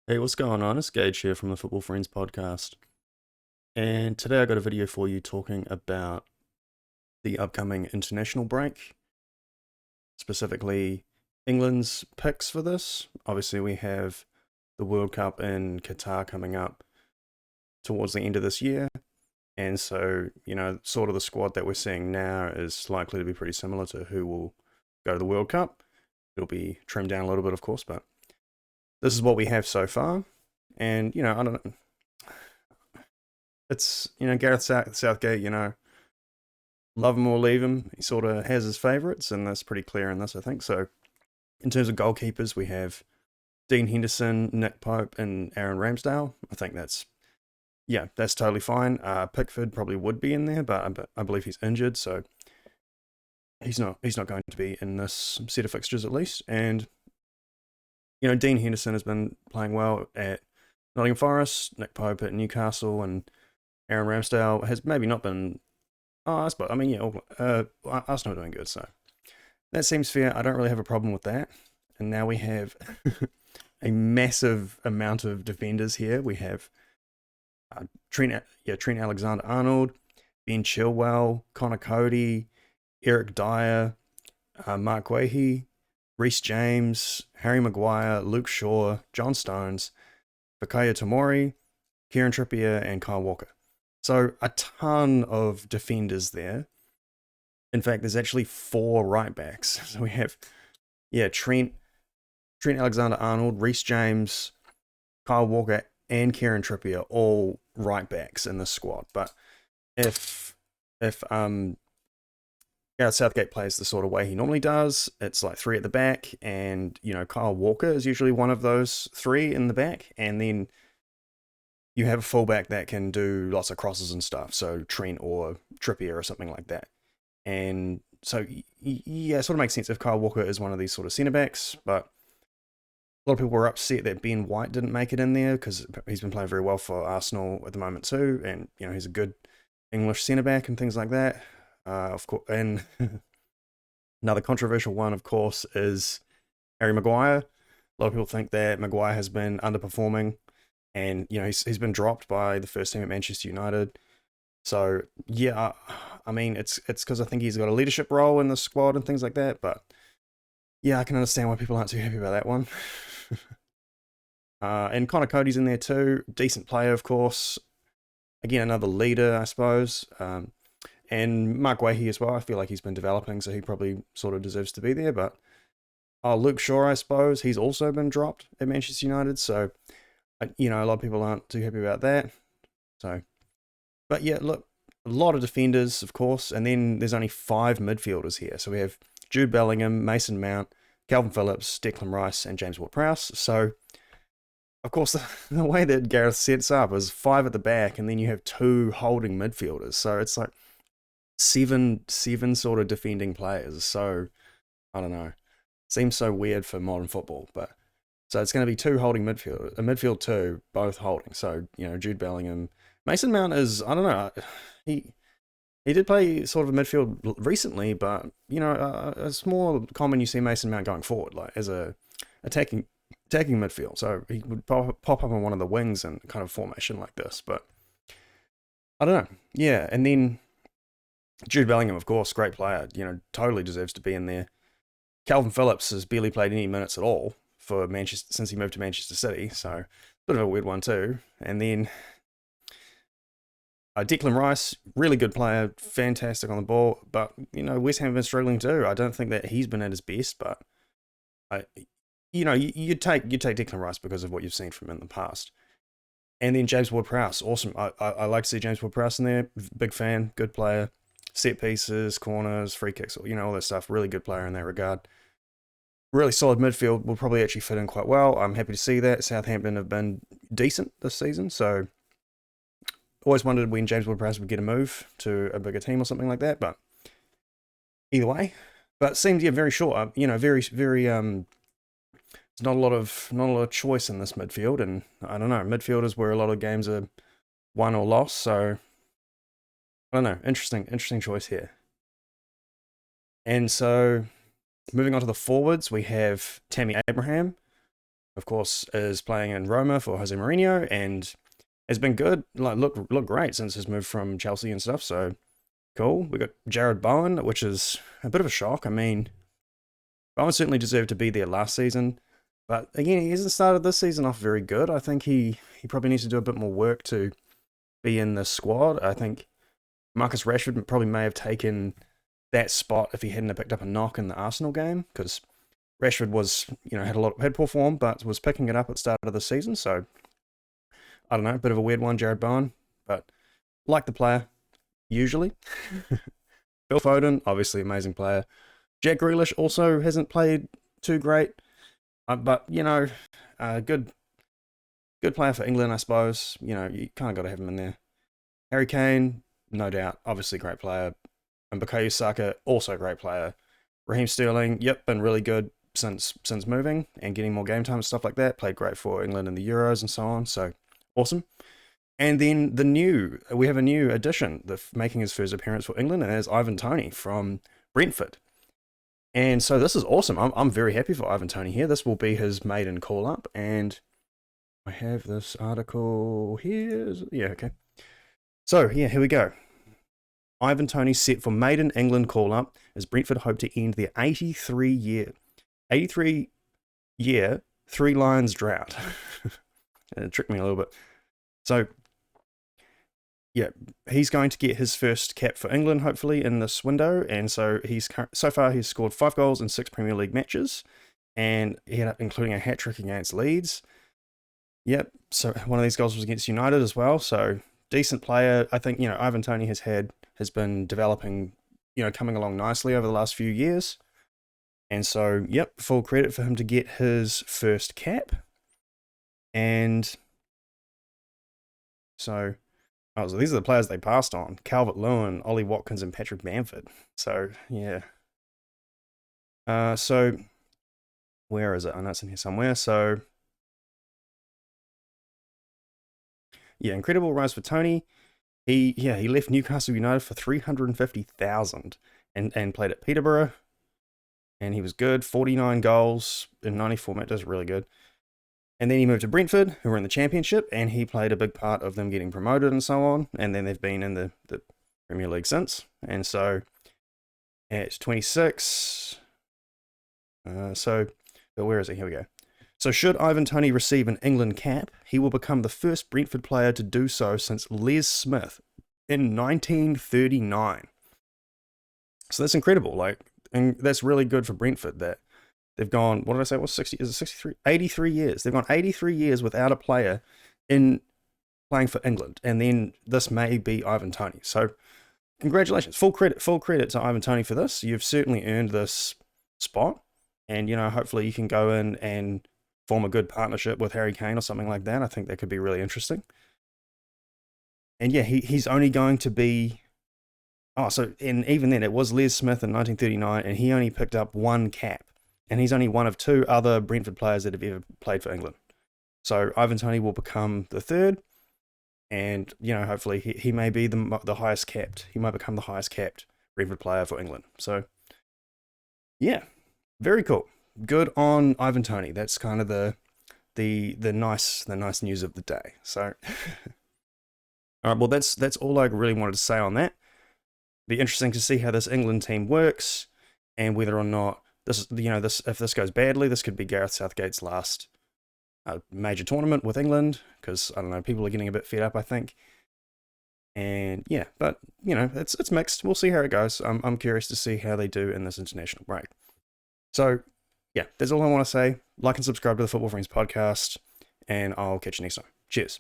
Hey, what's going on? It's Gage here from the Football Friends podcast. And today I got a video for you talking about the upcoming international break, specifically England's picks for this. Obviously, we have the World Cup in Qatar coming up towards the end of this year. And so, sort of the squad that we're seeing now is likely to be pretty similar to who will go to the World Cup. It'll be trimmed down a little bit, of course, but this is what we have so far. And, I don't know. It's, Gareth Southgate, love him or leave him. He sort of has his favourites, and that's pretty clear in this, I think. So, in terms of goalkeepers, we have Dean Henderson, Nick Pope, and Aaron Ramsdale. I think that's totally fine. Pickford probably would be in there, but I believe he's injured, so he's not going to be in this set of fixtures at least. And, Dean Henderson has been playing well at Nottingham Forest, Nick Pope at Newcastle, and Aaron Ramsdale has maybe not been. Oh, but I mean, Arsenal are doing good, so that seems fair. I don't really have a problem with that. And now we have a massive amount of defenders here. We have Trent Alexander-Arnold, Ben Chilwell, Connor Cody, Eric Dyer, Mark Guehi, Reece James, Harry Maguire, Luke Shaw, John Stones, Fikayo Tomori, Kieran Trippier, and Kyle Walker. So a ton of defenders there. In fact, there's actually 4 right backs. So we have, Trent Alexander-Arnold, Reece James, Kyle Walker, and Kieran Trippier, all right backs in this squad. But if Southgate plays the sort of way he normally does, it's like 3 at the back, and Kyle Walker is usually one of those 3 in the back, and then you have a fullback that can do lots of crosses and stuff, so Trent or Trippier or something like that. And so, it sort of makes sense if Kyle Walker is one of these sort of centre backs, but a lot of people were upset that Ben White didn't make it in there because he's been playing very well for Arsenal at the moment too, and he's a good English centre back and things like that. Of course, and another controversial one, of course, is Harry Maguire. A lot of people think that Maguire has been underperforming, and he's been dropped by the first team at Manchester United. So I mean it's because I think he's got a leadership role in the squad and things like that. But I can understand why people aren't too happy about that one. And Connor Cody's in there too, decent player, of course. Again, another leader, I suppose. And Mark Guehi as well. I feel like he's been developing, so he probably sort of deserves to be there. But Luke Shaw, I suppose, he's also been dropped at Manchester United. So a lot of people aren't too happy about that. So, but look, a lot of defenders, of course, and then there's only 5 midfielders here. So we have Jude Bellingham, Mason Mount, Calvin Phillips, Declan Rice, and James Ward-Prowse. So, of course, the way that Gareth sets up is 5 at the back, and then you have 2 holding midfielders. So it's like seven sort of defending players. So I don't know. Seems so weird for modern football, but so it's going to be 2 holding midfield, a midfield 2, both holding. So Jude Bellingham, Mason Mount is, I don't know, he did play sort of a midfield recently, but it's more common you see Mason Mount going forward, like as a attacking midfield. So he would pop up on one of the wings in kind of formation like this, but I don't know. Yeah, and then Jude Bellingham, of course, great player, totally deserves to be in there. Calvin Phillips has barely played any minutes at all for Manchester since he moved to Manchester City, so a bit of a weird one too. And then Declan Rice, really good player, fantastic on the ball, but West Ham have been struggling too. I don't think that he's been at his best, but you take Declan Rice because of what you've seen from him in the past. And then James Ward-Prowse, awesome. I like to see James Ward-Prowse in there. Big fan, good player. Set pieces, corners, free kicks, all that stuff. Really good player in that regard. Really solid midfield will probably actually fit in quite well. I'm happy to see that. Southampton have been decent this season, so always wondered when James Ward-Prowse would get a move to a bigger team or something like that, but either way. But seems very short. Very there's not a lot of choice in this midfield, and I don't know, midfield is where a lot of games are won or lost, so I don't know. Interesting choice here. And so, moving on to the forwards, we have Tammy Abraham. of course, is playing in Roma for Jose Mourinho and has been good. Like, look great since his move from Chelsea and stuff. So cool. We got Jared Bowen, which is a bit of a shock. I mean, Bowen certainly deserved to be there last season, but again, he hasn't started this season off very good. I think he probably needs to do a bit more work to be in the squad. I think Marcus Rashford probably may have taken that spot if he hadn't picked up a knock in the Arsenal game, because Rashford was, had poor form, but was picking it up at the start of the season. So I don't know, bit of a weird one, Jared Bowen, but like the player usually. Phil Foden, obviously amazing player. Jack Grealish also hasn't played too great, but good player for England, I suppose. You kind of got to have him in there. Harry Kane, no doubt, obviously great player. And Bukayo Saka, also a great player. Raheem Sterling, yep, been really good since moving and getting more game time and stuff like that. Played great for England in the Euros and so on. So awesome. And then we have a new addition, making his first appearance for England, and that's Ivan Toney from Brentford. And so this is awesome. I'm very happy for Ivan Toney here. This will be his maiden call-up, and I have this article here. Yeah, okay. So, yeah, here we go. Ivan Toney set for maiden England call-up as Brentford hope to end their 83-year, 3 Lions drought. It tricked me a little bit. So, yeah, he's going to get his first cap for England, hopefully, in this window. And so so far he's scored 5 goals in 6 Premier League matches, and including a hat-trick against Leeds. Yep, so one of these goals was against United as well. So decent player. I think, Ivan Toney has been developing, coming along nicely over the last few years. And so, yep, full credit for him to get his first cap. And so these are the players they passed on: Calvert-Lewin, Ollie Watkins, and Patrick Bamford. So, yeah. So, where is it? I know it's in here somewhere. So, yeah, incredible rise for Toney. He left Newcastle United for 350,000 and played at Peterborough. And he was good, 49 goals in 94 matches, really good. And then he moved to Brentford, who were in the Championship, and he played a big part of them getting promoted and so on. And then they've been in the Premier League since. And so at 26, but where is he? Here we go. So should Ivan Toney receive an England cap, he will become the first Brentford player to do so since Les Smith in 1939. So that's incredible. And that's really good for Brentford that they've gone, what did I say? What's 60? Is it 63? 83 years. They've gone 83 years without a player in playing for England. And then this may be Ivan Toney. So congratulations. Full credit to Ivan Toney for this. You've certainly earned this spot. And, hopefully you can go in and form a good partnership with Harry Kane or something like that. I think that could be really interesting. And yeah, he's only going to be... and even then, it was Les Smith in 1939, and he only picked up 1 cap. And he's only one of 2 other Brentford players that have ever played for England. So Ivan Toney will become the 3rd, and, hopefully he may be the highest capped. He might become the highest capped Brentford player for England. So, yeah, very cool. Good on Ivan Toney. That's kind of the nice news of the day. So, all right, well, that's all I really wanted to say on that. Be interesting to see how this England team works, and whether or not if this goes badly, this could be Gareth Southgate's last major tournament with England, because I don't know, people are getting a bit fed up, I think. And yeah, but it's mixed. We'll see how it goes. I'm curious to see how they do in this international break. So yeah, that's all I want to say. Like and subscribe to the Football Friends podcast, and I'll catch you next time. Cheers.